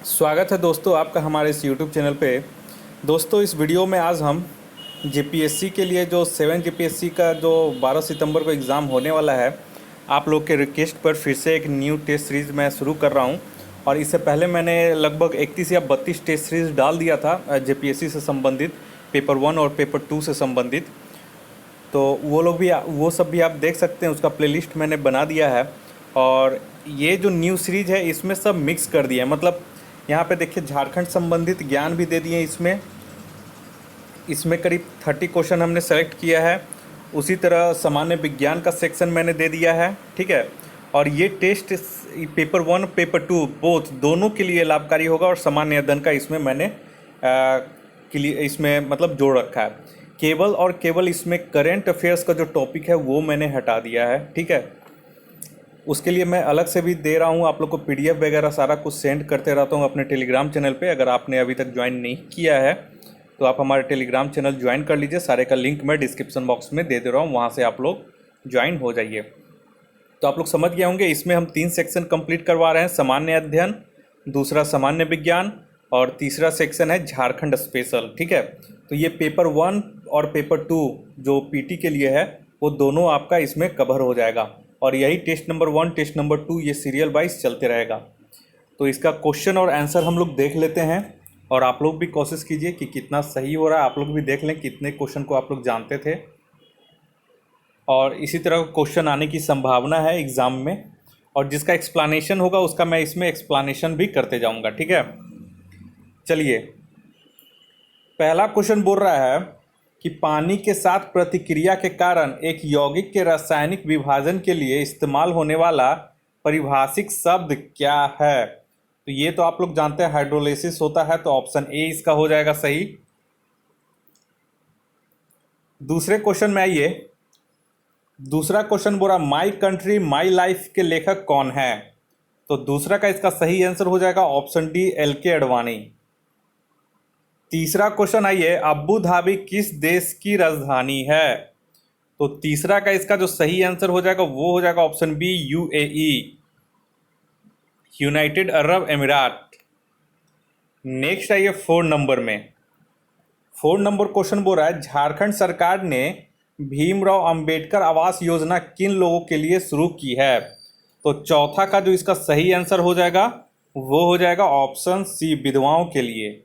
स्वागत है दोस्तों आपका हमारे इस यूट्यूब चैनल पे। दोस्तों इस वीडियो में आज हम जेपीएससी के लिए जो 7 जेपीएससी का जो 12 सितंबर को एग्ज़ाम होने वाला है, आप लोग के रिक्वेस्ट पर फिर से एक न्यू टेस्ट सीरीज़ मैं शुरू कर रहा हूं। और इससे पहले मैंने लगभग 31 या 32 टेस्ट सीरीज़ डाल दिया था जेपीएससी से संबंधित, पेपर 1 और पेपर 2 से संबंधित। तो वो सब भी आप देख सकते हैं, उसका प्लेलिस्ट मैंने बना दिया है। और ये जो न्यू सीरीज़ है इसमें सब मिक्स कर दिया है, मतलब यहाँ पे देखिए झारखंड संबंधित ज्ञान भी दे दिए इसमें करीब 30 क्वेश्चन हमने सेलेक्ट किया है। उसी तरह सामान्य विज्ञान का सेक्शन मैंने दे दिया है, ठीक है। और ये टेस्ट पेपर 1 पेपर 2 बोथ दोनों के लिए लाभकारी होगा। और सामान्य अध्ययन का इसमें मैंने इसमें मतलब जोड़ रखा है। केवल और केवल इसमें करेंट अफेयर्स का जो टॉपिक है वो मैंने हटा दिया है, ठीक है। उसके लिए मैं अलग से भी दे रहा हूँ, आप लोग को पीडीएफ वगैरह सारा कुछ सेंड करते रहता हूँ अपने टेलीग्राम चैनल पे। अगर आपने अभी तक ज्वाइन नहीं किया है तो आप हमारे टेलीग्राम चैनल ज्वाइन कर लीजिए। सारे का लिंक मैं डिस्क्रिप्शन बॉक्स में दे रहा हूँ, वहाँ से आप लोग ज्वाइन हो जाइए। तो आप लोग समझ गए होंगे, इसमें हम 3 सेक्शन कंप्लीट करवा रहे हैं। सामान्य अध्ययन, दूसरा सामान्य विज्ञान और तीसरा सेक्शन है झारखंड स्पेशल, ठीक है। तो ये पेपर 1 और पेपर 2 जो पीटी के लिए है वो दोनों आपका इसमें कवर हो जाएगा। और यही टेस्ट नंबर 1 टेस्ट नंबर 2 ये सीरियल वाइज चलते रहेगा। तो इसका क्वेश्चन और आंसर हम लोग देख लेते हैं, और आप लोग भी कोशिश कीजिए कि कितना सही हो रहा है। आप लोग भी देख लें कितने क्वेश्चन को आप लोग जानते थे, और इसी तरह क्वेश्चन आने की संभावना है एग्ज़ाम में। और जिसका एक्सप्लेनेशन होगा उसका मैं इसमें एक्सप्लेनेशन भी करते जाऊंगा, ठीक है। चलिए, पहला क्वेश्चन बोल रहा है कि पानी के साथ प्रतिक्रिया के कारण एक यौगिक के रासायनिक विभाजन के लिए इस्तेमाल होने वाला पारिभाषिक शब्द क्या है। तो ये तो आप लोग जानते हैं हाइड्रोलिसिस होता है, तो ऑप्शन ए इसका हो जाएगा सही। दूसरे क्वेश्चन में आइए। दूसरा क्वेश्चन बोला माई कंट्री माई लाइफ के लेखक कौन है। तो दूसरा का इसका सही आंसर हो जाएगा ऑप्शन डी एल.के. अडवाणी। तीसरा क्वेश्चन आइए, अबू धाबी किस देश की राजधानी है। तो तीसरा का इसका जो सही आंसर हो जाएगा वो हो जाएगा option B UAE, United Arab Emirates. Next आइए 4 नंबर में। 4 नंबर क्वेश्चन बोल रहा है झारखंड सरकार ने भीमराव अंबेडकर आवास योजना किन लोगों के लिए शुरू की है। तो चौथा का जो इसका सही आंसर हो जाएगा वो हो जाएगा ऑप्शन सी, विधवाओं के लिए।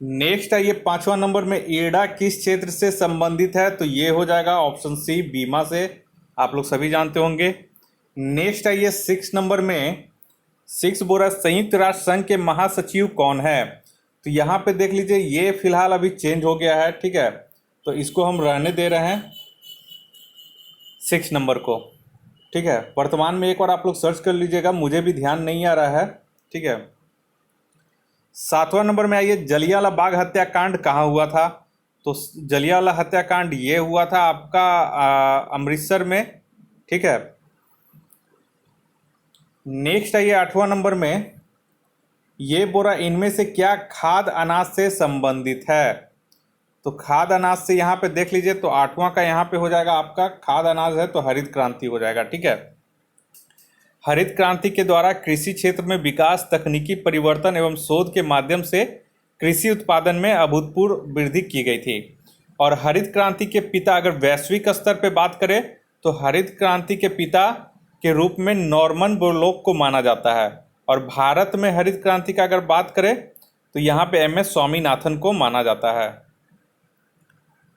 नेक्स्ट आइए 5वां नंबर में, एडा किस क्षेत्र से संबंधित है। तो ये हो जाएगा ऑप्शन सी, बीमा से। आप लोग सभी जानते होंगे। नेक्स्ट आइए 6 नंबर में। 6 बोल रहा है संयुक्त राष्ट्र संघ के महासचिव कौन है। तो यहाँ पे देख लीजिए, ये फिलहाल अभी चेंज हो गया है, ठीक है। तो इसको हम रहने दे रहे हैं 6 नंबर को, ठीक है। वर्तमान में एक बार आप लोग सर्च कर लीजिएगा, मुझे भी ध्यान नहीं आ रहा है, ठीक है। 7वां नंबर में आइए, जलियांवाला बाग हत्याकांड कहाँ हुआ था। तो जलियांवाला हत्याकांड ये हुआ था आपका अमृतसर में, ठीक है। नेक्स्ट आइए 8वां नंबर में। ये बोरा इनमें से क्या खाद्य अनाज से संबंधित है। तो खाद्य अनाज से यहाँ पे देख लीजिए, तो 8वां का यहाँ पे हो जाएगा आपका खाद्य अनाज है तो हरित क्रांति हो जाएगा, ठीक है। हरित क्रांति के द्वारा कृषि क्षेत्र में विकास, तकनीकी परिवर्तन एवं शोध के माध्यम से कृषि उत्पादन में अभूतपूर्व वृद्धि की गई थी। और हरित क्रांति के पिता अगर वैश्विक स्तर पर बात करें तो हरित क्रांति के पिता के रूप में नॉर्मन बोरलॉग को माना जाता है। और भारत में हरित क्रांति का अगर बात करें तो यहाँ पे एम.एस. स्वामीनाथन को माना जाता है।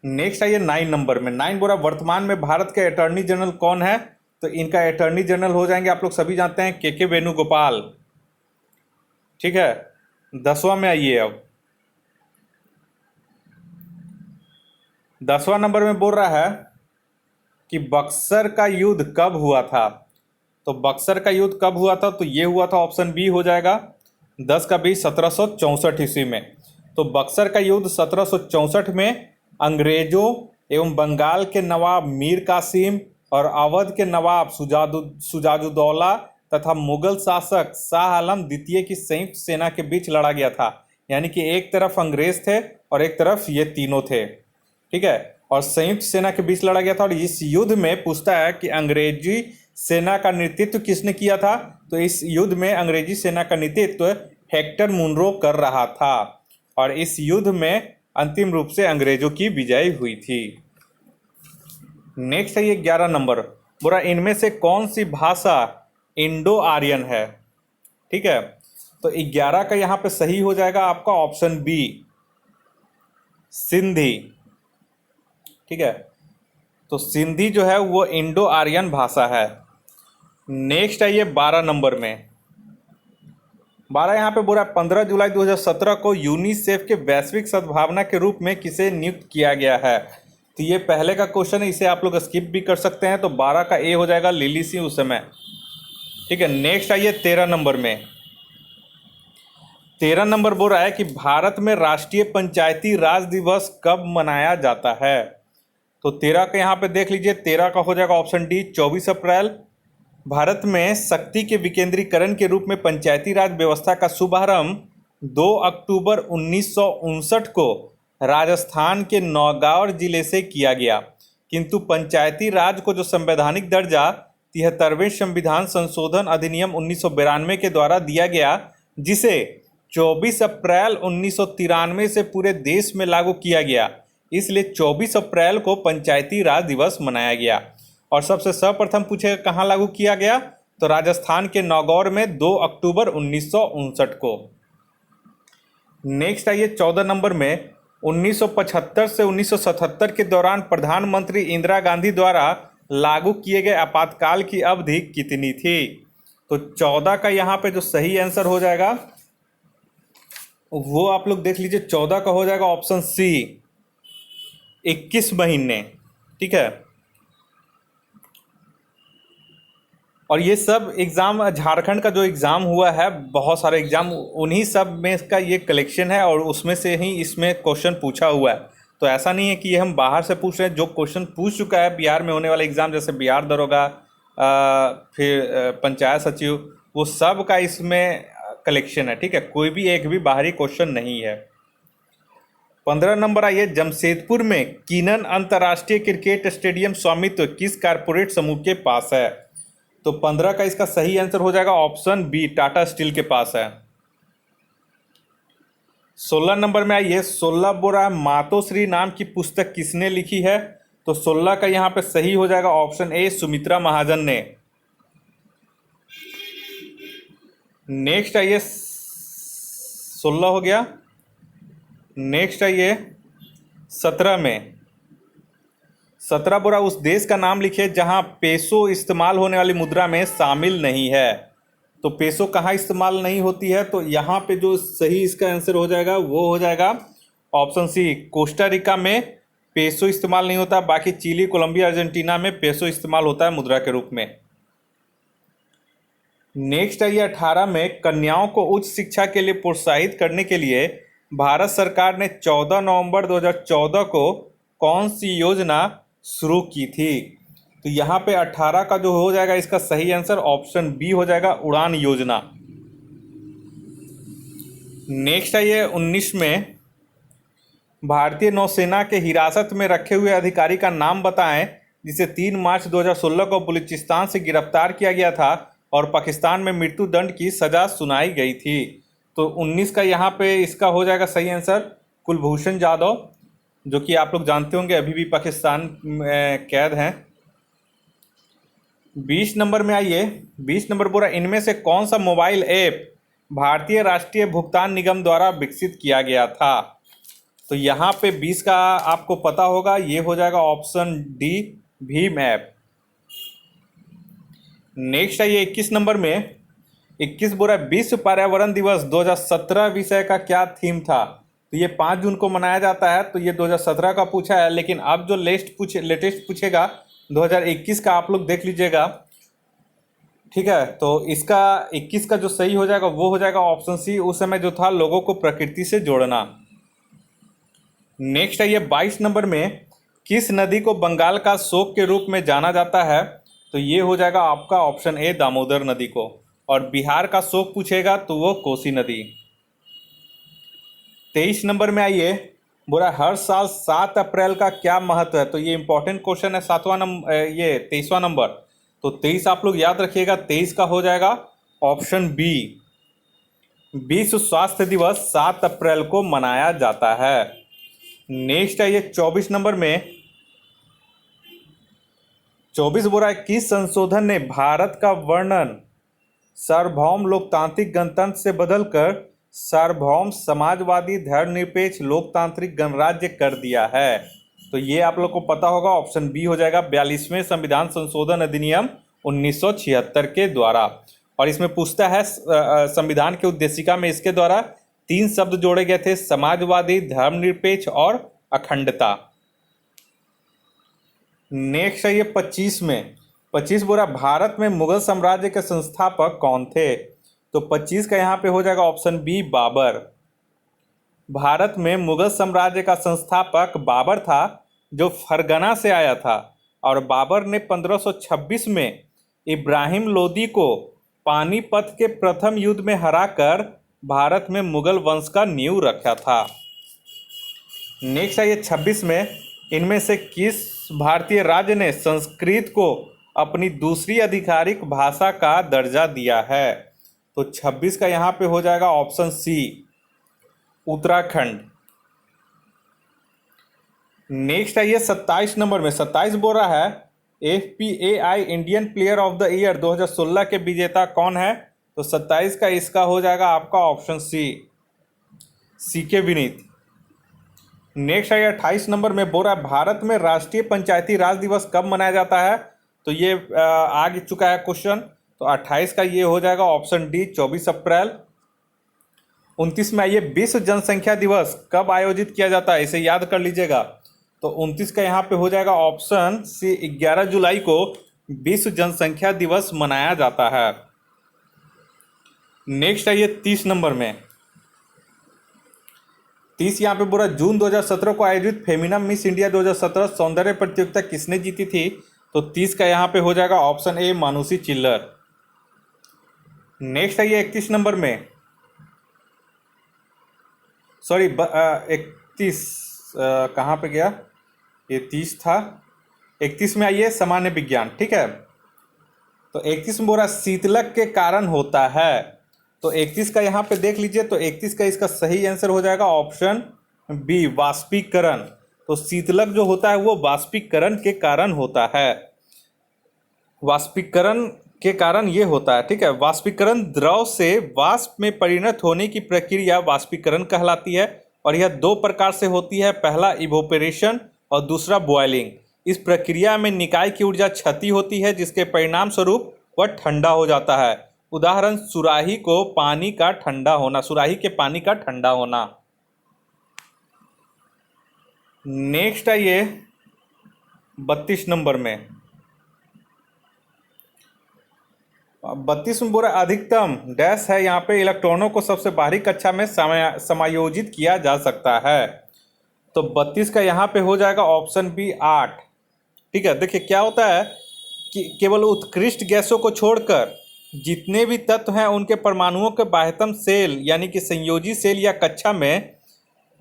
नेक्स्ट आइए 9 नंबर में। 9 बोला वर्तमान में भारत के अटॉर्नी जनरल कौन है। तो इनका अटॉर्नी जनरल हो जाएंगे, आप लोग सभी जानते हैं, के वेणुगोपाल, ठीक है। 10वां में आइए। अब 10वां नंबर में बोल रहा है कि बक्सर का युद्ध कब हुआ था। तो बक्सर का युद्ध कब हुआ था। तो ये हुआ था ऑप्शन बी हो जाएगा 10 का 20 1764 ईस्वी में। तो बक्सर का युद्ध 1764 में अंग्रेजों एवं बंगाल के नवाब मीर कासिम और अवध के नवाब सुजाउद्दौला तथा मुगल शासक शाह आलम द्वितीय की संयुक्त सेना के बीच लड़ा गया था। यानी कि एक तरफ अंग्रेज थे और एक तरफ ये तीनों थे, ठीक है। और संयुक्त सेना के बीच लड़ा गया था। और इस युद्ध में पूछता है कि अंग्रेजी सेना का नेतृत्व किसने किया था। तो इस युद्ध में अंग्रेजी सेना का नेतृत्व हेक्टर मुनरो कर रहा था और इस युद्ध में अंतिम रूप से अंग्रेजों की विजय हुई थी। नेक्स्ट है ये 11 नंबर, बोला इनमें से कौन सी भाषा इंडो आर्यन है। ठीक है, तो 11 का यहाँ पे सही हो जाएगा आपका ऑप्शन बी, सिंधी। ठीक है, तो सिंधी जो है वो इंडो आर्यन भाषा है। नेक्स्ट है ये 12 नंबर में, 12 यहाँ पे बोला 15 जुलाई 2017 को यूनिसेफ के वैश्विक सद्भावना के रूप में किसे नियुक्त किया गया है। तो ये पहले का क्वेश्चन है, इसे आप लोग स्किप भी कर सकते हैं। तो 12 का ए हो जाएगा लिली सिंह उस समय। ठीक है, नेक्स्ट आइए 13 नंबर में, 13 नंबर बोल रहा है कि भारत में राष्ट्रीय पंचायती राज दिवस कब मनाया जाता है। तो 13 का यहाँ पे देख लीजिए, 13 का हो जाएगा ऑप्शन डी 24 अप्रैल। भारत में शक्ति के विकेंद्रीकरण के रूप में पंचायती राज व्यवस्था का शुभारंभ 2 अक्टूबर 1959 को राजस्थान के नौगांव जिले से किया गया, किंतु पंचायती राज को जो संवैधानिक दर्जा 73वें संविधान संशोधन अधिनियम 1992 के द्वारा दिया गया, जिसे 24 अप्रैल 1993 से पूरे देश में लागू किया गया, इसलिए 24 अप्रैल को पंचायती राज दिवस मनाया गया। और सबसे सर्वप्रथम पूछेगा कहाँ लागू किया गया, तो राजस्थान के नौगौर में 2 अक्टूबर 1959 को। नेक्स्ट आइए 14 नंबर में, 1975 से 1977 के दौरान प्रधानमंत्री इंदिरा गांधी द्वारा लागू किए गए आपातकाल की अवधि कितनी थी। तो 14 का यहाँ पे जो सही आंसर हो जाएगा वो आप लोग देख लीजिए, 14 का हो जाएगा ऑप्शन सी 21 महीने। ठीक है, और ये सब एग्ज़ाम झारखंड का जो एग्ज़ाम हुआ है, बहुत सारे एग्ज़ाम उन्हीं सब में का ये कलेक्शन है और उसमें से ही इसमें क्वेश्चन पूछा हुआ है। तो ऐसा नहीं है कि ये हम बाहर से पूछ रहे हैं, जो क्वेश्चन पूछ चुका है बिहार में होने वाला एग्ज़ाम, जैसे बिहार दरोगा, फिर पंचायत सचिव, वो सब का इसमें कलेक्शन है। ठीक है, कोई भी एक भी बाहरी क्वेश्चन नहीं है। 15 नंबर आइए, जमशेदपुर में कीनन अंतर्राष्ट्रीय क्रिकेट स्टेडियम स्वामित्व किस कारपोरेट समूह के पास है। तो 15 का इसका सही आंसर हो जाएगा ऑप्शन बी, टाटा स्टील के पास है। 16 नंबर में आइए, 16 बोरा मातोश्री नाम की पुस्तक किसने लिखी है। तो 16 का यहाँ पे सही हो जाएगा ऑप्शन ए, सुमित्रा महाजन ने। नेक्स्ट आइए 16 हो गया। नेक्स्ट आइए 17 में, 17 बोरा उस देश का नाम लिखे जहां पेसो इस्तेमाल होने वाली मुद्रा में शामिल नहीं है। तो पेसो कहाँ इस्तेमाल नहीं होती है, तो यहाँ पे जो सही इसका आंसर हो जाएगा वो हो जाएगा ऑप्शन सी, कोस्टा रिका में पेसो इस्तेमाल नहीं होता, बाकी चिली, कोलंबिया, अर्जेंटीना में पेसो इस्तेमाल होता है मुद्रा के रूप में। नेक्स्ट आइए 18 में, कन्याओं को उच्च शिक्षा के लिए प्रोत्साहित करने के लिए भारत सरकार ने 14 नवंबर 2014 को कौन सी योजना शुरू की थी। तो यहाँ पे 18 का जो हो जाएगा इसका सही आंसर ऑप्शन बी हो जाएगा, उड़ान योजना। नेक्स्ट आइए 19 में, भारतीय नौसेना के हिरासत में रखे हुए अधिकारी का नाम बताएं जिसे 3 मार्च 2016 को बलूचिस्तान से गिरफ्तार किया गया था और पाकिस्तान में मृत्यु दंड की सजा सुनाई गई थी। तो 19 का यहाँ पे इसका हो जाएगा सही आंसर कुलभूषण जाधव, जो कि आप लोग जानते होंगे अभी भी पाकिस्तान में कैद हैं। 20 नंबर में आइए, 20 नंबर बोला इनमें से कौन सा मोबाइल ऐप भारतीय राष्ट्रीय भुगतान निगम द्वारा विकसित किया गया था। तो यहाँ पे 20 का आपको पता होगा, ये हो जाएगा option D, Bhim app. Next आइए 21 नंबर में, 21 बोला विश्व पर्यावरण दिवस 2017 विषय का क्या थीम था। तो ये 5 जून को मनाया जाता है, तो ये 2017 का पूछा है, लेकिन अब जो लेटेस्ट पूछेगा 2021 का आप लोग देख लीजिएगा। ठीक है, तो इसका 21 का जो सही हो जाएगा वो हो जाएगा ऑप्शन सी, उस समय जो था लोगों को प्रकृति से जोड़ना। नेक्स्ट आइए 22 नंबर में, किस नदी को बंगाल का शोक के रूप में जाना जाता है। तो ये हो जाएगा आपका ऑप्शन ए, दामोदर नदी को। और बिहार का शोक पूछेगा तो वो कोसी नदी। 23 नंबर में आइए, बोला हर साल 7 अप्रैल का क्या महत्व है। तो ये इंपॉर्टेंट क्वेश्चन है, 7वां नंबर, ये 23वां नंबर। तो 23 आप लोग याद रखिएगा, 23 का हो जाएगा ऑप्शन बी, विश्व स्वास्थ्य दिवस 7 अप्रैल को मनाया जाता है। नेक्स्ट है ये 24 नंबर में, 24 बोल रहा है किस संशोधन ने भारत का वर्णन सार्वभौम लोकतांत्रिक गणतंत्र से बदलकर सार्वभौम समाजवादी धर्मनिरपेक्ष लोकतांत्रिक गणराज्य कर दिया है? तो ये आप लोग को पता होगा, ऑप्शन बी हो जाएगा 42वें संविधान संशोधन अधिनियम 1976 के द्वारा। और इसमें पूछता है संविधान के उद्देशिका में इसके द्वारा 3 शब्द जोड़े गए थे, समाजवादी, धर्मनिरपेक्ष और अखंडता। नेक्स्ट है ये 25 में, 25 बोला भारत में मुगल साम्राज्य के संस्थापक कौन थे? तो 25 का यहाँ पे हो जाएगा ऑप्शन बी, बाबर। भारत में मुगल साम्राज्य का संस्थापक बाबर था, जो फरगना से आया था। और बाबर ने 1526 में इब्राहिम लोदी को पानीपत के प्रथम युद्ध में हराकर भारत में मुगल वंश का नींव रखा था। नेक्स्ट है ये 26 में, इनमें से किस भारतीय राज्य ने संस्कृत को अपनी दूसरी आधिकारिक भाषा का दर्जा दिया है? तो 26 का यहाँ पे हो जाएगा ऑप्शन सी, उत्तराखंड। नेक्स्ट है ये 27 नंबर में, 27 बोल रहा है FPAI Indian player of the year 2016 के विजेता कौन है? तो 27 का इसका हो जाएगा आपका ऑप्शन सी के विनीत। नेक्स्ट है 28 नंबर में, बोल रहा है भारत में राष्ट्रीय पंचायती राज दिवस कब मनाया जाता है? तो ये आ चुका है क्वेश्चन। तो 28 का ये हो जाएगा ऑप्शन डी, 24 अप्रैल। 29 में आइए, विश्व जनसंख्या दिवस कब आयोजित किया जाता है? इसे याद कर लीजिएगा। तो 29 का यहाँ पे हो जाएगा ऑप्शन सी, 11 जुलाई को विश्व जनसंख्या दिवस मनाया जाता है। नेक्स्ट है ये 30 नंबर में, 30 यहाँ पे बोला जून 2017 को आयोजित फेमिना मिस इंडिया 2017 सौंदर्य प्रतियोगिता किसने जीती थी? तो 30 का यहाँ पे हो जाएगा ऑप्शन ए, मानुषी चिल्लर। नेक्स्ट है ये 31 नंबर में, सॉरी 31 कहाँ पे गया, ये 30 था। 31 में आइए, सामान्य विज्ञान, ठीक है। तो 31 में बोला शीतलक के कारण होता है। तो 31 का यहाँ पे देख लीजिए, तो 31 का इसका सही आंसर हो जाएगा ऑप्शन बी, वाष्पीकरण। तो शीतलक जो होता है वो वाष्पीकरण के कारण होता है, वाष्पीकरण के कारण ये होता है, ठीक है। वाष्पीकरण द्रव से वाष्प में परिणत होने की प्रक्रिया वाष्पीकरण कहलाती है और यह 2 प्रकार से होती है, पहला इवोपरेशन और दूसरा बॉयलिंग। इस प्रक्रिया में निकाय की ऊर्जा क्षति होती है, जिसके परिणाम स्वरूप वह ठंडा हो जाता है। उदाहरण, सुराही को पानी का ठंडा होना, सुराही के पानी का ठंडा होना। नेक्स्ट है ये 32 नंबर में, 32 में बोला अधिकतम डैश है, यहाँ पे इलेक्ट्रॉनों को सबसे बाहरी कक्षा में समायोजित किया जा सकता है। तो 32 का यहाँ पे हो जाएगा ऑप्शन बी, 8, ठीक है। देखिए क्या होता है कि केवल उत्कृष्ट गैसों को छोड़कर जितने भी तत्व हैं उनके परमाणुओं के बाह्यतम सेल यानी कि संयोजी सेल या कक्षा में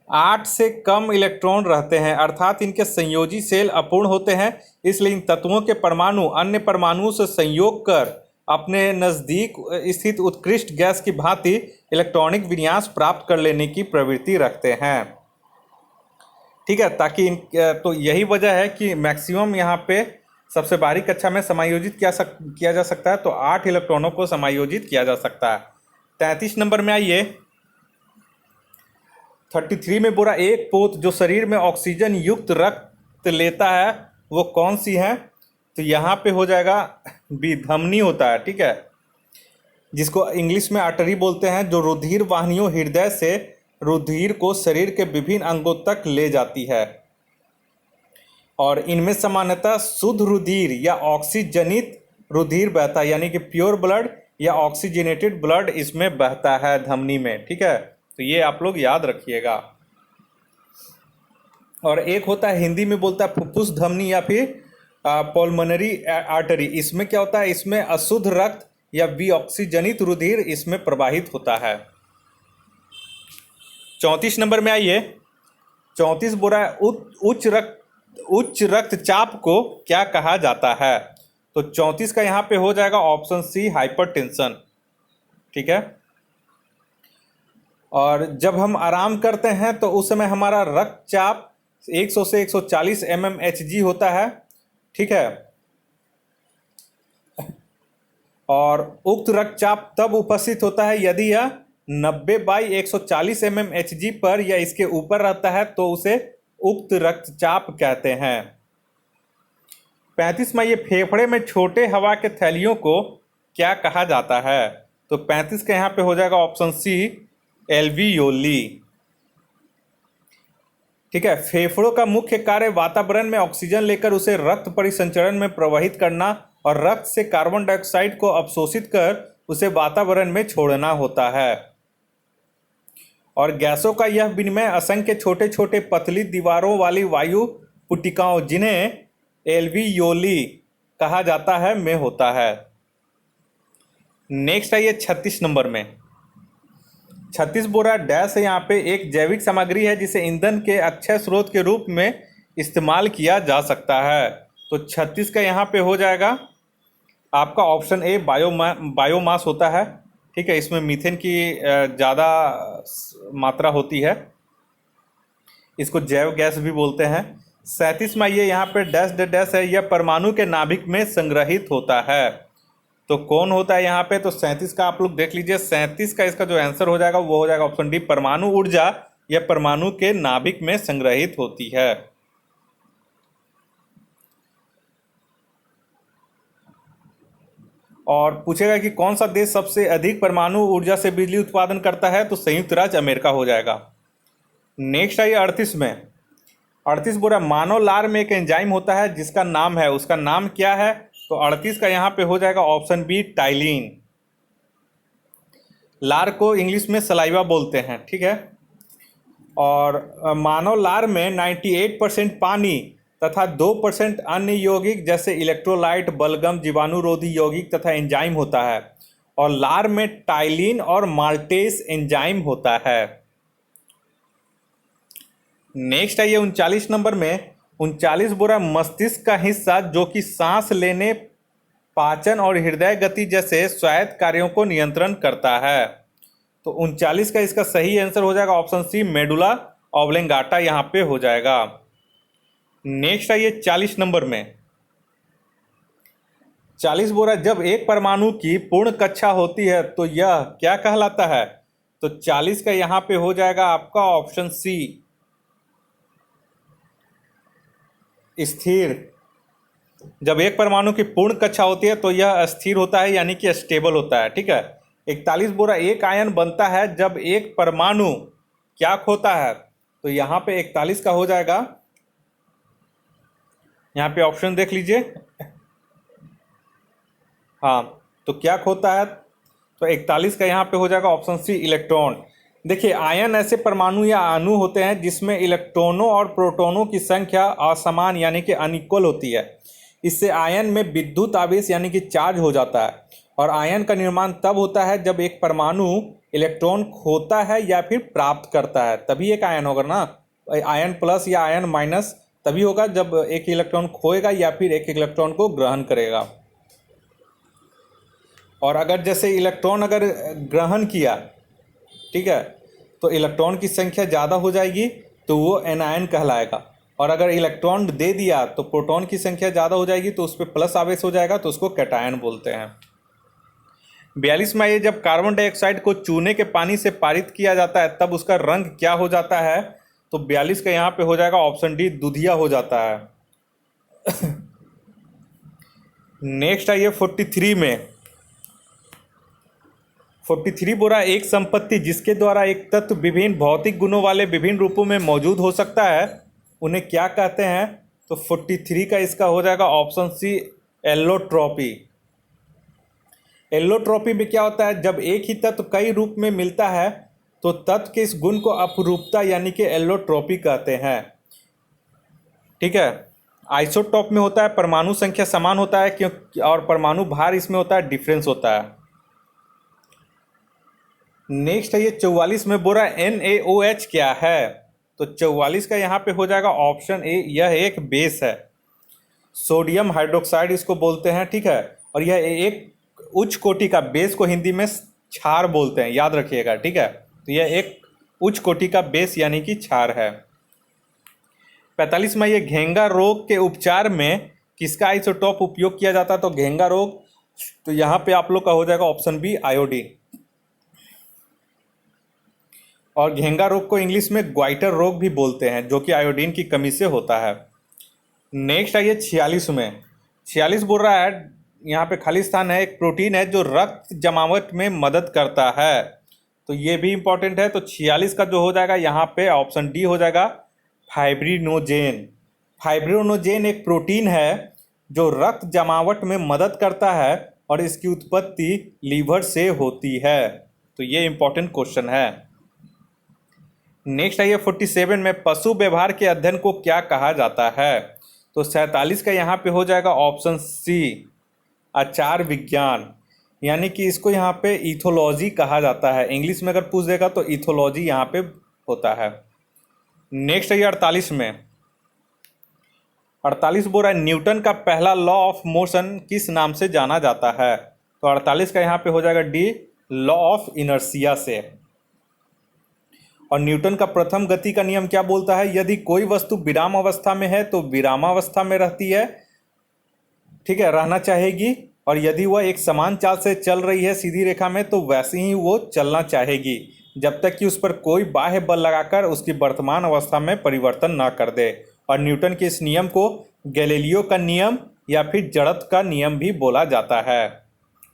8 से कम इलेक्ट्रॉन रहते हैं, अर्थात इनके संयोजी सेल अपूर्ण होते हैं। इसलिए इन तत्वों के परमाणु अन्य परमाणुओं से संयोग कर अपने नज़दीक स्थित उत्कृष्ट गैस की भांति इलेक्ट्रॉनिक विन्यास प्राप्त कर लेने की प्रवृत्ति रखते हैं, ठीक है। ताकि तो यही वजह है कि मैक्सिमम यहाँ पे सबसे बाहरी कक्षा में समायोजित किया जा सकता है। तो 8 इलेक्ट्रॉनों को समायोजित किया जा सकता है। 33 नंबर में आइए, 33 में बोला एक पोत जो शरीर में ऑक्सीजन युक्त रक्त लेता है वो कौन सी है? तो यहाँ पे हो जाएगा बी, धमनी होता है, ठीक है, जिसको इंग्लिश में आर्टरी बोलते हैं, जो रुधिर वाहिनियों हृदय से रुधिर को शरीर के विभिन्न अंगों तक ले जाती है। और इनमें सामान्यतः शुद्ध रुधिर या ऑक्सीजनित रुधिर बहता है, यानी कि प्योर ब्लड या ऑक्सीजनेटेड ब्लड इसमें बहता है धमनी में, ठीक है। तो ये आप लोग याद रखिएगा। और एक होता है हिंदी में बोलता है फुफ्फुस धमनी या फिर पल्मोनरी आर्टरी। इसमें क्या होता है, इसमें अशुद्ध रक्त या विऑक्सीजनित रुधिर इसमें प्रवाहित होता है। 34 नंबर में आइए, 34 बोल रहा है उच्च रक्तचाप को क्या कहा जाता है? तो 34 का यहाँ पे हो जाएगा ऑप्शन सी, हाइपरटेंशन। ठीक है। और जब हम आराम करते हैं तो उस समय हमारा रक्तचाप 100 से 140 mmHg होता है, ठीक है। और उक्त रक्तचाप तब उपस्थित होता है यदि यह 90/140 mmHg पर या इसके ऊपर रहता है तो उसे उक्त रक्तचाप कहते हैं। 35वां, ये फेफड़े में छोटे हवा के थैलियों को क्या कहा जाता है? तो 35 का यहाँ पे हो जाएगा ऑप्शन सी, एल्वियोली, ठीक है। फेफड़ों का मुख्य कार्य वातावरण में ऑक्सीजन लेकर उसे रक्त परिसंचरण में प्रवाहित करना और रक्त से कार्बन डाइऑक्साइड को अवशोषित कर उसे वातावरण में छोड़ना होता है। और गैसों का यह विनिमय असंख्य छोटे छोटे पतली दीवारों वाली वायु पुटिकाओं, जिन्हें एल्वियोली कहा जाता है, में होता है। नेक्स्ट है ये 36 नंबर में। 36 बोरा डैश है, यहाँ पे एक जैविक सामग्री है जिसे ईंधन के अक्षय स्रोत के रूप में इस्तेमाल किया जा सकता है। तो 36 का यहाँ पे हो जाएगा आपका ऑप्शन ए, बायोमास होता है, ठीक है। इसमें मीथेन की ज़्यादा मात्रा होती है, इसको जैव गैस भी बोलते हैं। 37वां ये यहाँ पे डैश डैश है, यह परमाणु के नाभिक में संग्रहित होता है। तो कौन होता है यहाँ पे? तो 37 का आप लोग देख लीजिए। 37 का इसका जो आंसर हो जाएगा वो हो जाएगा ऑप्शन डी, परमाणु ऊर्जा यह परमाणु के नाभिक में संग्रहित होती है। और पूछेगा कि कौन सा देश सबसे अधिक परमाणु ऊर्जा से बिजली उत्पादन करता है? तो संयुक्त राज्य अमेरिका हो जाएगा। नेक्स्ट है ये 38 में। 38 बोरा मानव लार में एक एंजाइम होता है जिसका नाम है, उसका नाम क्या है? तो 38 का यहाँ पे हो जाएगा ऑप्शन बी, टाइलिन। लार को इंग्लिश में सलाइवा बोलते हैं, ठीक है। और मानव लार में 98% पानी तथा 2% अन्य यौगिक जैसे इलेक्ट्रोलाइट, बलगम, जीवाणुरोधी यौगिक तथा एंजाइम होता है। और लार में टाइलिन और माल्टेस एंजाइम होता है। नेक्स्ट है ये 39 नंबर में। 39 बोरा मस्तिष्क का हिस्सा जो कि सांस लेने, पाचन और हृदय गति जैसे स्वायत्त कार्यों को नियंत्रण करता है। तो 39 का इसका सही आंसर हो जाएगा ऑप्शन सी, मेडुला ऑब्लेंगाटा यहाँ पे हो जाएगा। नेक्स्ट है ये 40 नंबर में। 40 बोरा जब एक परमाणु की पूर्ण कक्षा होती है तो यह क्या कहलाता है? तो 40 का यहाँ पे हो जाएगा आपका ऑप्शन सी, स्थिर। जब एक परमाणु की पूर्ण कक्षा होती है तो यह स्थिर होता है, यानी कि स्टेबल होता है, ठीक है। 41 बोरा एक आयन बनता है जब एक परमाणु क्या खोता है? तो यहाँ पे 41 का हो जाएगा, यहाँ पे ऑप्शन देख लीजिए। हाँ, तो क्या खोता है? तो 41 का यहाँ पे हो जाएगा ऑप्शन सी, इलेक्ट्रॉन। देखिए, आयन ऐसे परमाणु या अणु होते हैं जिसमें इलेक्ट्रॉनों और प्रोटॉनों की संख्या असमान यानी कि अनइक्वल होती है। इससे आयन में विद्युत आवेश यानी कि चार्ज हो जाता है। और आयन का निर्माण तब होता है जब एक परमाणु इलेक्ट्रॉन खोता है या फिर प्राप्त करता है, तभी एक आयन होगा ना। आयन प्लस या आयन माइनस तभी होगा जब एक इलेक्ट्रॉन खोएगा या फिर एक इलेक्ट्रॉन को ग्रहण करेगा। और अगर जैसे इलेक्ट्रॉन अगर ग्रहण किया, ठीक है, तो इलेक्ट्रॉन की संख्या ज़्यादा हो जाएगी तो वो एनायन कहलाएगा। और अगर इलेक्ट्रॉन दे दिया तो प्रोटॉन की संख्या ज़्यादा हो जाएगी तो उस पर प्लस आवेश हो जाएगा, तो उसको कैटायन बोलते हैं। 42 में ये जब कार्बन डाइऑक्साइड को चूने के पानी से पारित किया जाता है तब उसका रंग क्या हो जाता है? तो 42 का यहाँ पे हो जाएगा ऑप्शन डी, दुधिया हो जाता है। नेक्स्ट है ये 43 में। 43 बोरा एक संपत्ति जिसके द्वारा एक तत्व विभिन्न भौतिक गुणों वाले विभिन्न रूपों में मौजूद हो सकता है, उन्हें क्या कहते हैं? तो 43 का इसका हो जाएगा ऑप्शन सी, एल्लोट्रॉपी। एल्लोट्रॉपी में क्या होता है? जब एक ही तत्व कई रूप में मिलता है तो तत्व के इस गुण को अपरूपता यानी कि एल्लोट्रॉपी कहते हैं, ठीक है। आइसोटॉप में होता है, परमाणु संख्या समान होता है क्योंकि, और परमाणु भार इसमें होता है, डिफरेंस होता है। नेक्स्ट है ये 44 में बोरा NaOH क्या है? तो 44 का यहाँ पे हो जाएगा ऑप्शन ए, यह एक बेस है, सोडियम हाइड्रोक्साइड इसको बोलते हैं, ठीक है। और यह एक उच्च कोटि का, बेस को हिंदी में क्षार बोलते हैं, याद रखिएगा, ठीक है। तो यह एक उच्च कोटि का बेस यानी कि क्षार है। 45वां, ये घेंगा रोग के उपचार में किसका आइसोटोप उपयोग किया जाता है? तो घेंगा रोग, तो यहाँ पे आप लोग का हो जाएगा ऑप्शन बी, आयोडीन। और घेंगा रोग को इंग्लिश में ग्वाइटर रोग भी बोलते हैं, जो कि आयोडीन की कमी से होता है। नेक्स्ट आइए 46 में। 46 बोल रहा है, यहाँ पे खाली स्थान है, एक प्रोटीन है जो रक्त जमावट में मदद करता है। तो ये भी इंपॉर्टेंट है। तो 46 का जो हो जाएगा यहाँ पे ऑप्शन डी हो जाएगा, फाइब्रिनोजेन। फाइब्रिनोजेन एक प्रोटीन है जो रक्त जमावट में मदद करता है और इसकी उत्पत्ति लीवर से होती है। तो ये इंपॉर्टेंट क्वेश्चन है। नेक्स्ट आइए 47 में, पशु व्यवहार के अध्ययन को क्या कहा जाता है? तो 47 का यहाँ पे हो जाएगा ऑप्शन सी, आचार विज्ञान, यानी कि इसको यहाँ पे इथोलॉजी कहा जाता है। इंग्लिश में अगर पूछ देगा तो इथोलॉजी यहाँ पे होता है। नेक्स्ट आइए 48 में। 48 बोल रहा है, न्यूटन का पहला लॉ ऑफ मोशन किस नाम से जाना जाता है? तो 48 का यहाँ पे हो जाएगा डी, लॉ ऑफ इनर्शिया से। और न्यूटन का प्रथम गति का नियम क्या बोलता है? यदि कोई वस्तु विराम अवस्था में है तो विरामावस्था में रहती है, ठीक है, रहना चाहेगी। और यदि वह एक समान चाल से चल रही है सीधी रेखा में तो वैसे ही वो चलना चाहेगी, जब तक कि उस पर कोई बाह्य बल लगाकर उसकी वर्तमान अवस्था में परिवर्तन ना कर दे। और न्यूटन के इस नियम को गैलीलियो का नियम या फिर जड़त्व का नियम भी बोला जाता है।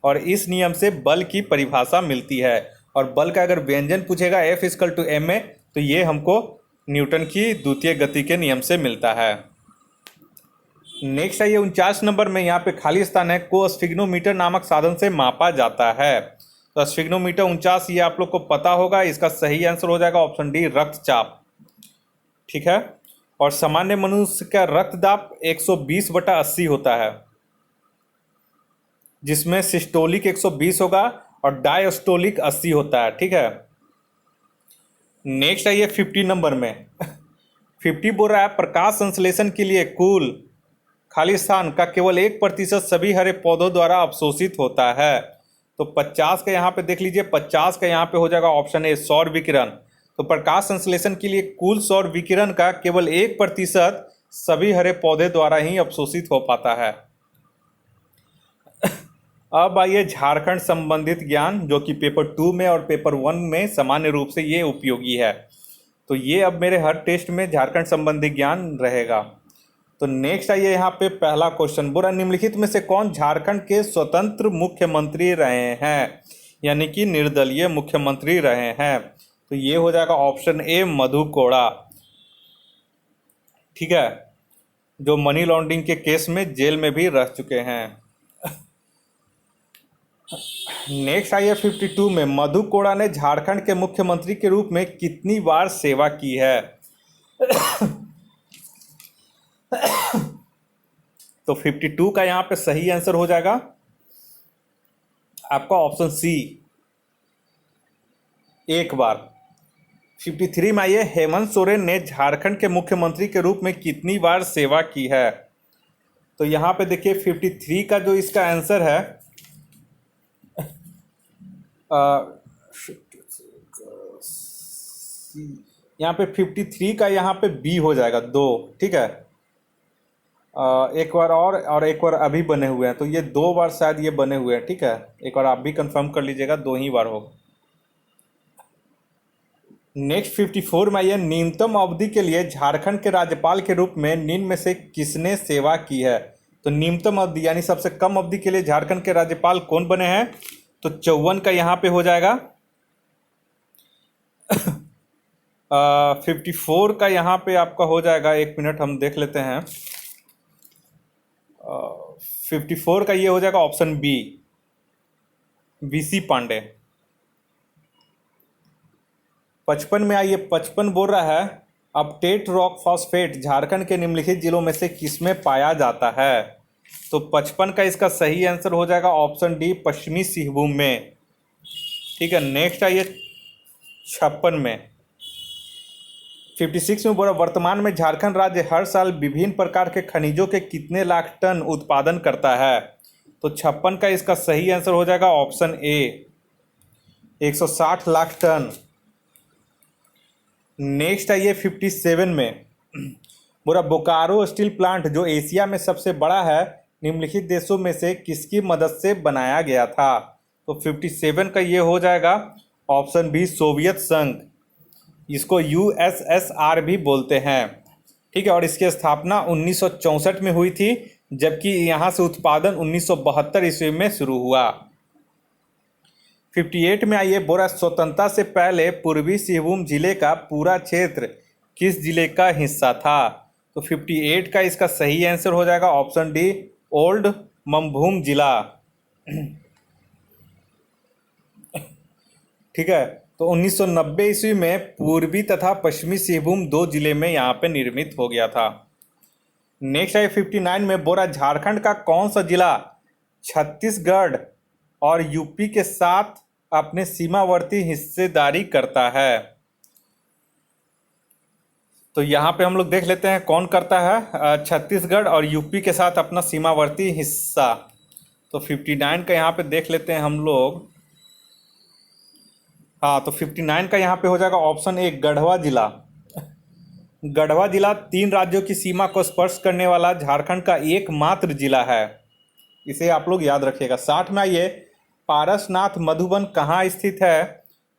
और इस नियम से बल की परिभाषा मिलती है। और बल का अगर व्यंजन पूछेगा F=ma, तो ये हमको न्यूटन की द्वितीय गति के नियम से मिलता है। नेक्स्ट आइए 49 नंबर में, यहाँ पे खाली स्थान है, को स्फिग्नोमीटर नामक साधन से मापा जाता है। तो स्फिग्नोमीटर 49, ये आप लोग को पता होगा। इसका सही आंसर हो जाएगा ऑप्शन डी, रक्तचाप, ठीक है। और सामान्य मनुष्य का रक्तदाब 120/80 होता है, जिसमें सिस्टोलिक 120 होगा और डायस्टोलिक 80 होता है, ठीक है। नेक्स्ट आइए 50 नंबर में। 50 बोल रहा है, प्रकाश संश्लेषण के लिए कुल खाली स्थान का केवल 1% सभी हरे पौधों द्वारा अवशोषित होता है। तो 50 का यहाँ पे देख लीजिए, 50 का यहाँ पे हो जाएगा ऑप्शन ए, सौर विकिरण। तो प्रकाश संश्लेषण के लिए कुल सौर विकिरण का केवल 1% सभी हरे पौधे द्वारा ही अवशोषित हो पाता है। अब आइए झारखंड संबंधित ज्ञान, जो कि पेपर 2 में और पेपर 1 में सामान्य रूप से ये उपयोगी है। तो ये अब मेरे हर टेस्ट में झारखंड संबंधी ज्ञान रहेगा। तो नेक्स्ट आइए यहाँ पे पहला क्वेश्चन, बुरा निम्नलिखित में से कौन झारखंड के स्वतंत्र मुख्यमंत्री रहे हैं, यानी कि निर्दलीय मुख्यमंत्री रहे हैं? तो ये हो जाएगा ऑप्शन ए, मधु कोड़ा, ठीक है, जो मनी लॉन्ड्रिंग के केस में जेल में भी रह चुके हैं। नेक्स्ट आइए 52 में, मधु कोड़ा ने झारखंड के मुख्यमंत्री के रूप में कितनी बार सेवा की है? तो 52 का यहाँ पे सही आंसर हो जाएगा आपका ऑप्शन सी, एक बार। 53 में आइए, हेमंत सोरेन ने झारखंड के मुख्यमंत्री के रूप में कितनी बार सेवा की है? तो यहाँ पे देखिए 53 का जो इसका आंसर है, यहाँ पे 53 का यहाँ पे बी हो जाएगा, 2, ठीक है। एक बार और एक बार अभी बने हुए हैं, तो ये 2 बार शायद ये बने हुए हैं, ठीक है। एक बार आप भी कंफर्म कर लीजिएगा, 2 ही बार होगा। नेक्स्ट 54 में, यह न्यूनतम अवधि के लिए झारखंड के राज्यपाल के रूप में निम्न में से किसने सेवा की है? तो न्यूनतम अवधि यानी सबसे कम अवधि के लिए झारखंड के राज्यपाल कौन बने हैं? तो 54 का यहाँ पे हो जाएगा 54 का यहाँ पे आपका हो जाएगा, 1 मिनट हम देख लेते हैं। 54 का ये हो जाएगा ऑप्शन बी, वीसी पांडे। 55 में आइए, 55 बोल रहा है, अपटेट रॉक फॉस्फेट झारखंड के निम्नलिखित जिलों में से किसमें पाया जाता है? तो 55 का इसका सही आंसर हो जाएगा ऑप्शन डी, पश्चिमी सिंहभूम में, ठीक है। नेक्स्ट आइए 56 में। 56 में बोला, वर्तमान में झारखंड राज्य हर साल विभिन्न प्रकार के खनिजों के कितने लाख टन उत्पादन करता है? तो 56 का इसका सही आंसर हो जाएगा option A, 160 lakh tonne. Next है ये 57 में, पूरा बोकारो स्टील प्लांट जो एशिया में सबसे बड़ा है, निम्नलिखित देशों में से किसकी मदद से बनाया गया था? तो 57 का ये हो जाएगा ऑप्शन बी, सोवियत संघ। इसको यूएसएसआर भी बोलते हैं, ठीक है। और इसकी स्थापना 1964 में हुई थी, जबकि यहाँ से उत्पादन 1972 ईस्वी में शुरू हुआ। 58 में आइए, बोरा स्वतंत्रता से पहले पूर्वी सिंहभूम जिले का पूरा क्षेत्र किस जिले का हिस्सा था? तो 58 का इसका सही आंसर हो जाएगा ऑप्शन डी, ओल्ड ममभूम जिला। ठीक है। तो 1990 ईस्वी में पूर्वी तथा पश्चिमी सिंहभूम दो जिले में यहाँ पे निर्मित हो गया था। नेक्स्ट है 59 में, बोरा झारखंड का कौन सा जिला छत्तीसगढ़ और यूपी के साथ अपने सीमावर्ती हिस्सेदारी करता है? तो यहाँ पे हम लोग देख लेते हैं कौन करता है छत्तीसगढ़ और यूपी के साथ अपना सीमावर्ती हिस्सा। तो 59 का यहाँ पे देख लेते हैं हम लोग। हाँ, तो 59 का यहाँ पे हो जाएगा ऑप्शन ए, गढ़वा जिला। गढ़वा जिला 3 राज्यों की सीमा को स्पर्श करने वाला झारखंड का एकमात्र जिला है, इसे आप लोग याद रखिएगा। 60 में आइए, पारसनाथ मधुबन कहाँ स्थित है?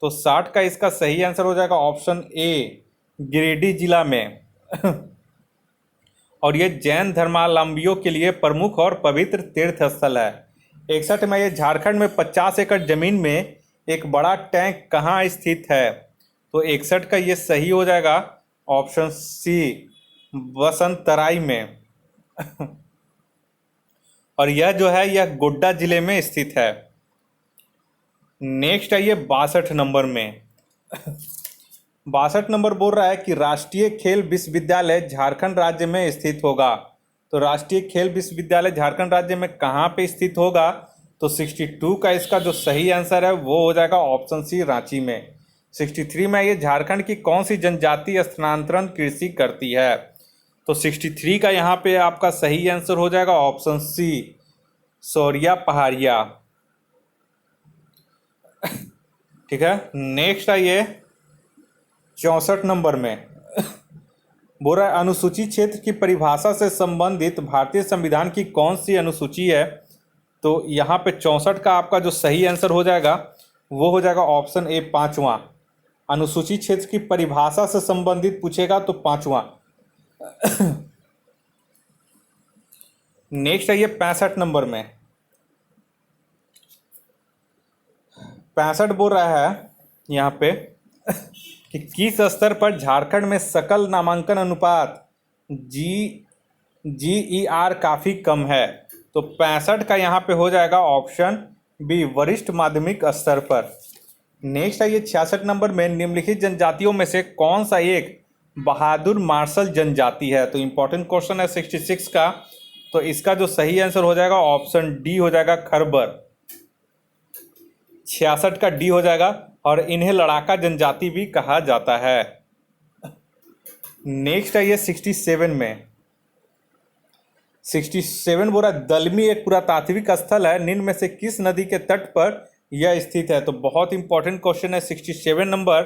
तो 60 का इसका सही आंसर हो जाएगा ऑप्शन ए, गिरिडीह जिला में। और ये जैन धर्मावलंबियों के लिए प्रमुख और पवित्र तीर्थ स्थल है। 61 में ये, झारखंड में 50 एकड़ जमीन में एक बड़ा टैंक कहाँ स्थित है? तो 61 का ये सही हो जाएगा ऑप्शन सी, बसंतराई में। और यह जो है यह गोड्डा जिले में स्थित है। नेक्स्ट है ये 62 नंबर में। 62 नंबर बोल रहा है कि राष्ट्रीय खेल विश्वविद्यालय झारखंड राज्य में स्थित होगा। तो राष्ट्रीय खेल विश्वविद्यालय झारखंड राज्य में कहाँ पे स्थित होगा? तो 62 का इसका जो सही आंसर है वो हो जाएगा ऑप्शन सी, रांची में। 63 में ये, झारखंड की कौन सी जनजाति स्थानांतरण कृषि करती है? तो 63 का यहाँ पे आपका सही आंसर हो जाएगा ऑप्शन सी, सौरिया पहाड़िया। ठीक है। नेक्स्ट आइए 64 नंबर में, बोल रहा है अनुसूचित क्षेत्र की परिभाषा से संबंधित भारतीय संविधान की कौन सी अनुसूची है? तो यहाँ पे 64 का आपका जो सही आंसर हो जाएगा वो हो जाएगा ऑप्शन ए, 5वां। अनुसूचित क्षेत्र की परिभाषा से संबंधित पूछेगा तो 5वां। नेक्स्ट है ये 65 नंबर में। 65 बोल रहा है यहाँ पे कि किस स्तर पर झारखंड में सकल नामांकन अनुपात GER काफ़ी कम है? तो 65 का यहाँ पे हो जाएगा ऑप्शन बी, वरिष्ठ माध्यमिक स्तर पर। नेक्स्ट है ये 66 नंबर में, निम्नलिखित जनजातियों में से कौन सा एक बहादुर मार्शल जनजाति है? तो इंपॉर्टेंट क्वेश्चन है 66 का। तो इसका जो सही आंसर हो जाएगा ऑप्शन डी हो जाएगा, खरबर। 66 का डी हो जाएगा, और इन्हें लड़ाका जनजाति भी कहा जाता है। नेक्स्ट है ये 67 में। 67 बोला, दलमी एक पुरातात्विक स्थल है, निम्न में से किस नदी के तट पर यह स्थित है? तो बहुत इंपॉर्टेंट क्वेश्चन है 67 नंबर।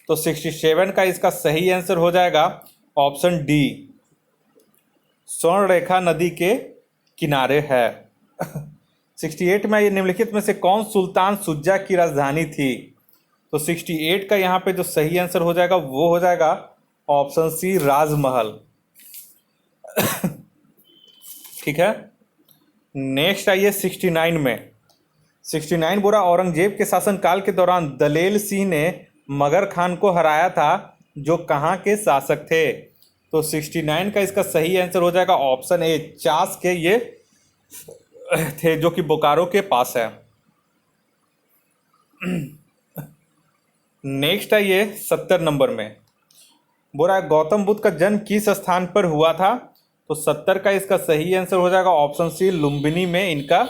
तो 67 का इसका सही आंसर हो जाएगा ऑप्शन डी, स्वर्णरेखा नदी के किनारे है। 68 में ये निम्नलिखित में से कौन सुल्तान शुजा की राजधानी थी? तो 68 का यहाँ पे जो सही आंसर हो जाएगा वो हो जाएगा ऑप्शन सी, राजमहल। ठीक है। नेक्स्ट आइए 69 में। 69 बोरा, औरंगजेब के शासनकाल के दौरान दलेल सिंह ने मगर खान को हराया था, जो कहाँ के शासक थे? तो 69 का इसका सही आंसर हो जाएगा ऑप्शन ए, चास के ये थे, जो कि बोकारो के पास है। नेक्स्ट है ये 70 नंबर में। बोरा, गौतम बुद्ध का जन्म किस स्थान पर हुआ था? तो 70 का इसका सही आंसर हो जाएगा ऑप्शन सी, लुम्बिनी में इनका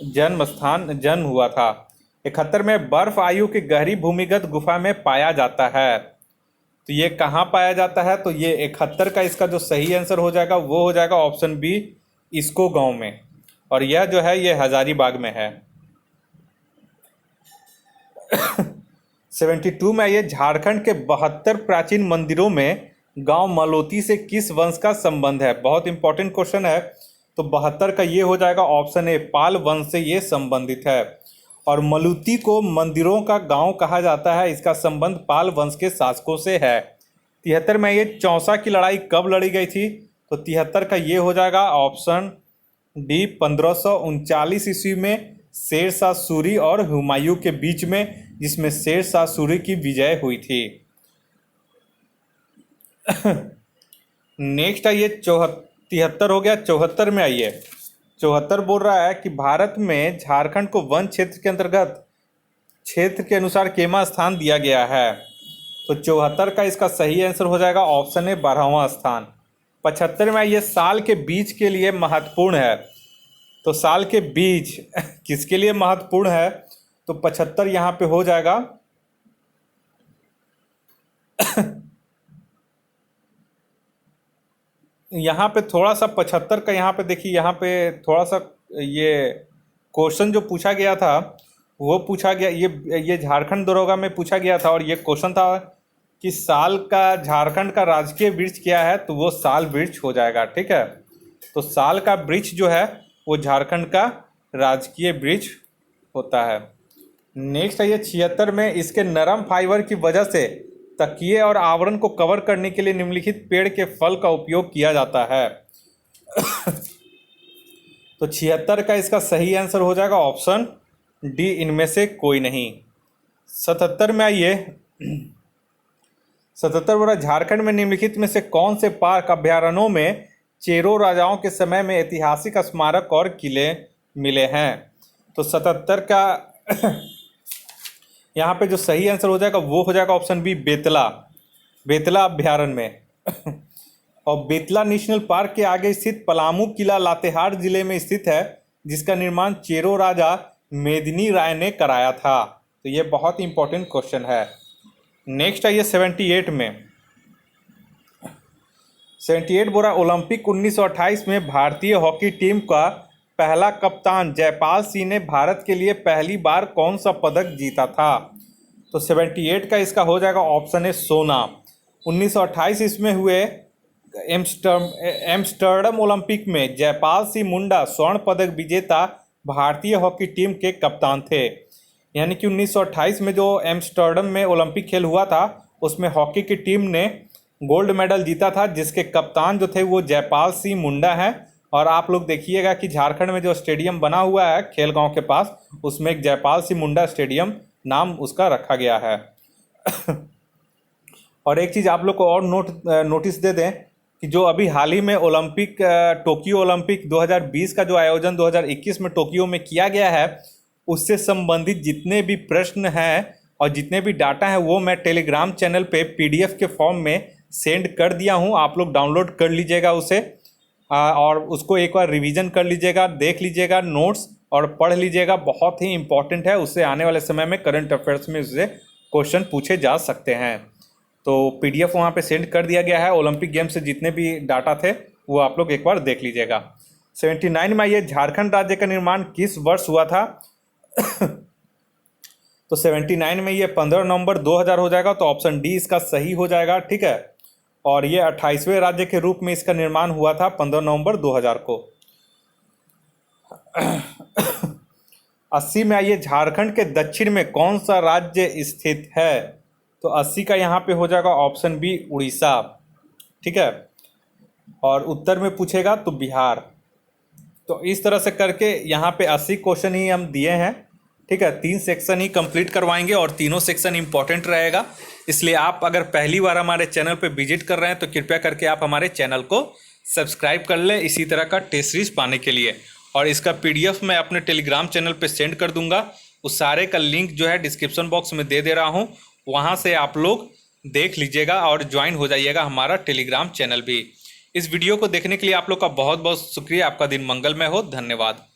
जन्म हुआ था। 71 में, बर्फ आयु की गहरी भूमिगत गुफा में पाया जाता है, तो ये कहाँ पाया जाता है? तो ये 71 का इसका जो सही आंसर हो जाएगा वो हो जाएगा ऑप्शन बी, इसको गांव में, और यह जो है ये हजारीबाग में है। 72 में आइए, झारखंड के 72 प्राचीन मंदिरों में गांव मलोती से किस वंश का संबंध है? बहुत इंपॉर्टेंट क्वेश्चन है। तो 72 का ये हो जाएगा ऑप्शन ए, पाल वंश से ये संबंधित है। और मलूती को मंदिरों का गांव कहा जाता है, इसका संबंध पाल वंश के शासकों से है। 73 में ये चौसा की लड़ाई कब लड़ी गई थी? तो 73 का ये हो जाएगा ऑप्शन डी, 1539 ईस्वी में शेर शाह सूरी और हुमायूं के बीच में, जिसमें शेर शाह सूरी की विजय हुई थी। नेक्स्ट आइए, 73 हो गया। 74 में आइए, 74 बोल रहा है कि भारत में झारखंड को वन क्षेत्र के अंतर्गत क्षेत्र के अनुसार केमा स्थान दिया गया है? तो 74 का इसका सही आंसर हो जाएगा ऑप्शन ए, 12वां स्थान। 75 में आइए, साल के बीज के लिए महत्वपूर्ण है। तो साल के बीज किसके लिए महत्वपूर्ण है? तो 75 यहाँ पे हो जाएगा यहाँ पे थोड़ा सा 75 का, यहाँ पे देखिए, यहाँ पे थोड़ा सा ये क्वेश्चन जो पूछा गया था वो पूछा गया, ये झारखंड दरोगा में पूछा गया था। और ये क्वेश्चन था कि साल का झारखंड का राजकीय वृक्ष क्या है? तो वो साल वृक्ष हो जाएगा। ठीक है, तो साल का वृक्ष जो है वो झारखंड का राजकीय वृक्ष होता है। नेक्स्ट है ये 76 में, इसके नरम फाइबर की वजह से तकिए और आवरण को कवर करने के लिए निम्नलिखित पेड़ के फल का उपयोग किया जाता है। तो 76 का इसका सही आंसर हो जाएगा ऑप्शन डी, इनमें से कोई नहीं। 77 में आइए, 77 बोला, झारखंड में निम्नलिखित में से कौन से पार्क अभ्यारण्यों में चेरो राजाओं के समय में ऐतिहासिक स्मारक और किले मिले हैं? तो 77 का यहाँ पे जो सही आंसर हो जाएगा वो हो जाएगा ऑप्शन बी, बेतला, बेतला अभ्यारण्य में। और बेतला नेशनल पार्क के आगे स्थित पलामू किला लातेहार जिले में स्थित है, जिसका निर्माण चेरो राजा मेदिनी राय ने कराया था। तो ये बहुत इंपॉर्टेंट क्वेश्चन है। नेक्स्ट आइए 78 में, 78 बोला, ओलंपिक 1928 में भारतीय हॉकी टीम का पहला कप्तान जयपाल सिंह ने भारत के लिए पहली बार कौन सा पदक जीता था? तो 78 का इसका हो जाएगा ऑप्शन है सोना। 1928 इसमें हुए एम्स्टर्डम ओलंपिक में जयपाल सिंह मुंडा स्वर्ण पदक विजेता भारतीय हॉकी टीम के कप्तान थे। यानी कि 1928 में जो एम्स्टर्डम में ओलंपिक खेल हुआ था उसमें हॉकी की टीम ने गोल्ड मेडल जीता था, जिसके कप्तान जो थे वो जयपाल सिंह मुंडा हैं। और आप लोग देखिएगा कि झारखंड में जो स्टेडियम बना हुआ है खेलगांव के पास, उसमें एक जयपाल सिंह मुंडा स्टेडियम नाम उसका रखा गया है। और एक चीज़ आप लोग को और नोटिस दे दें कि जो अभी हाल ही में ओलंपिक, टोक्यो ओलंपिक 2020 का जो आयोजन 2021 में टोक्यो में किया गया है, उससे संबंधित जितने भी प्रश्न हैं और जितने भी डाटा हैं वो मैं टेलीग्राम चैनल पे PDF के फॉर्म में सेंड कर दिया हूँ। आप लोग डाउनलोड कर लीजिएगा उसे, और उसको एक बार रिवीजन कर लीजिएगा, देख लीजिएगा नोट्स और पढ़ लीजिएगा। बहुत ही इंपॉर्टेंट है, उससे आने वाले समय में करंट अफेयर्स में उससे क्वेश्चन पूछे जा सकते हैं। तो PDF वहाँ पे सेंड कर दिया गया है। ओलंपिक गेम से जितने भी डाटा थे वो आप लोग एक बार देख लीजिएगा। 79 में ये झारखंड राज्य का निर्माण किस वर्ष हुआ था? तो 79 में ये 15 नवंबर 2000 हो जाएगा। तो ऑप्शन डी इसका सही हो जाएगा। ठीक है, और ये 28वें राज्य के रूप में इसका निर्माण हुआ था 15 नवंबर 2000 को। 80 में आइए, झारखंड के दक्षिण में कौन सा राज्य स्थित है? तो 80 का यहाँ पे हो जाएगा ऑप्शन बी, उड़ीसा। ठीक है, और उत्तर में पूछेगा तो बिहार। तो इस तरह से करके यहाँ पे 80 क्वेश्चन ही हम दिए हैं। ठीक है, 3 सेक्शन ही कंप्लीट करवाएंगे और तीनों सेक्शन इंपॉर्टेंट रहेगा। इसलिए आप अगर पहली बार हमारे चैनल पे विजिट कर रहे हैं तो कृपया करके आप हमारे चैनल को सब्सक्राइब कर लें इसी तरह का टेस्ट सीरीज पाने के लिए। और इसका PDF मैं अपने टेलीग्राम चैनल पे सेंड कर दूंगा। उस सारे का लिंक जो है डिस्क्रिप्शन बॉक्स में दे रहा हूँ, वहाँ से आप लोग देख लीजिएगा और ज्वाइन हो जाइएगा हमारा टेलीग्राम चैनल भी। इस वीडियो को देखने के लिए आप लोग का बहुत बहुत शुक्रिया। आपका दिन मंगलमय हो। धन्यवाद।